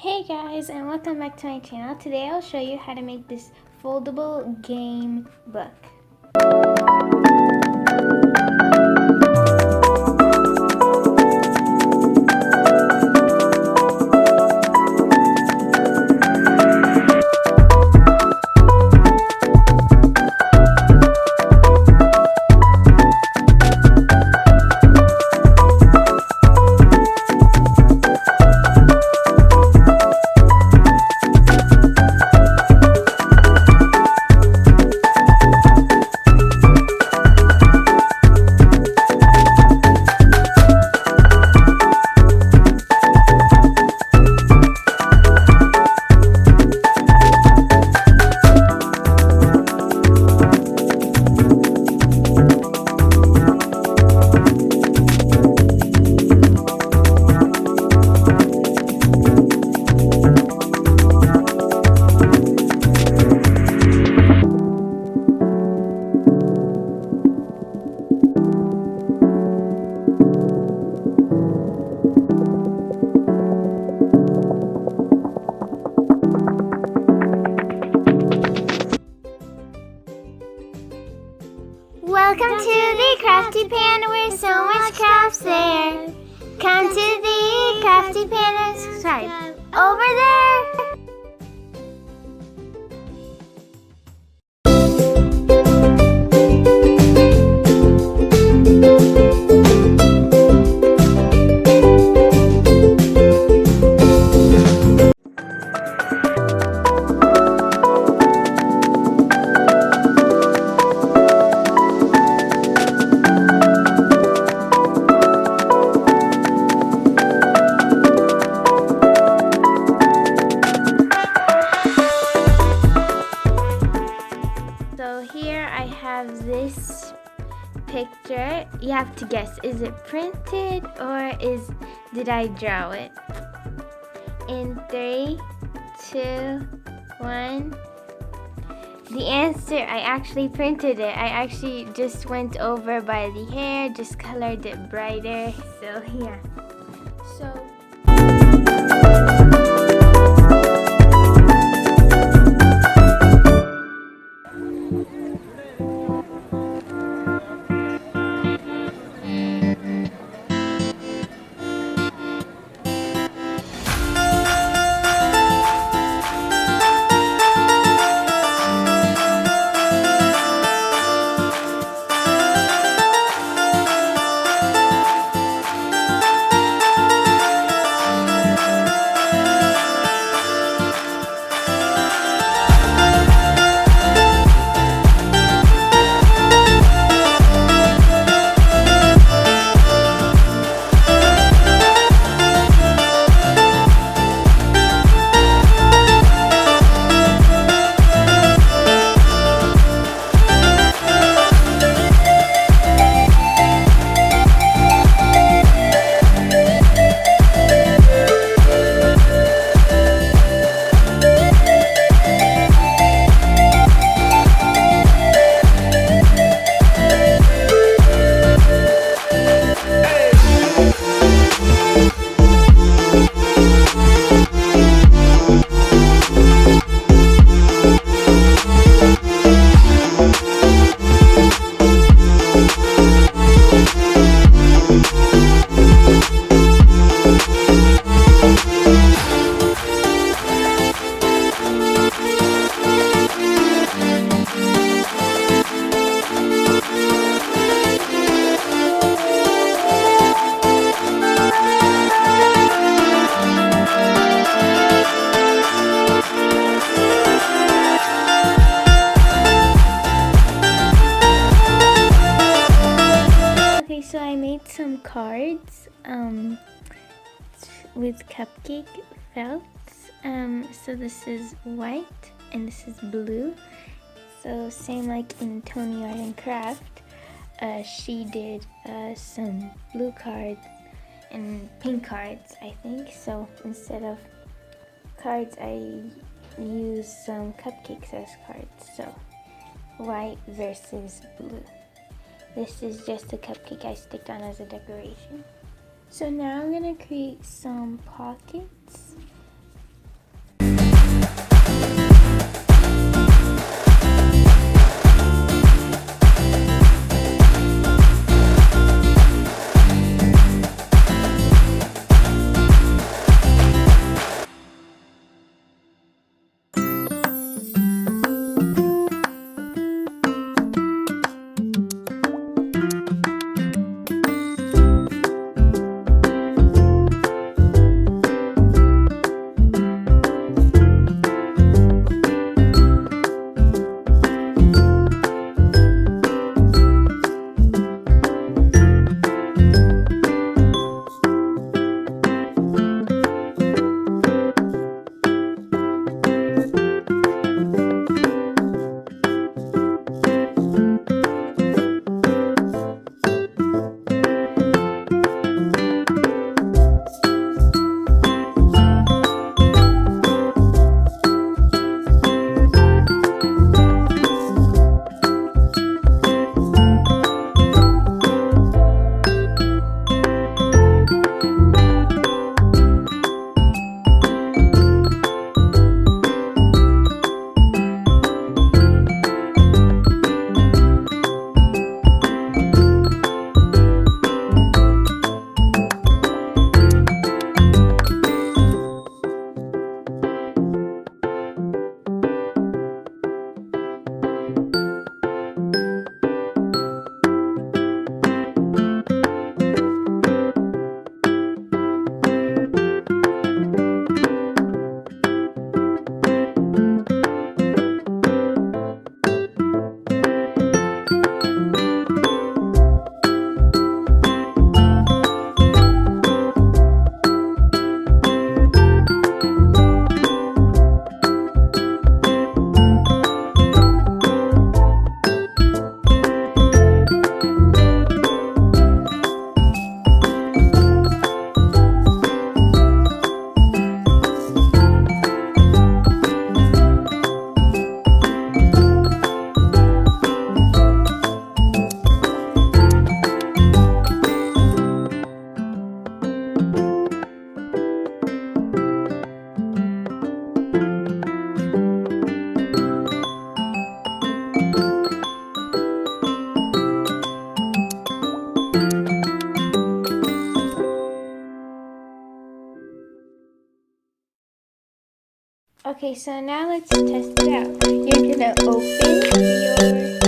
Hey guys, and welcome back to my channel. Today I'll show you how to make this foldable game book. Welcome to the Crafty Pan where so much crafts there. Come to the Crafty Pan and subscribe over there. So here I have this picture. You have to guess, is it printed or did I draw it? In 3, 2, 1. The answer, I actually printed it. I actually just went over by the hair, just colored it brighter. So yeah. So I made some cards with cupcake felt. So this is white and this is blue. So same like in Tony Art and Craft, she did some blue cards and pink cards, I think. So instead of cards, I used some cupcakes as cards. So white versus blue. This is just a cupcake I sticked on as a decoration. So now I'm gonna create some pockets Okay, so now let's test it out. You're gonna open your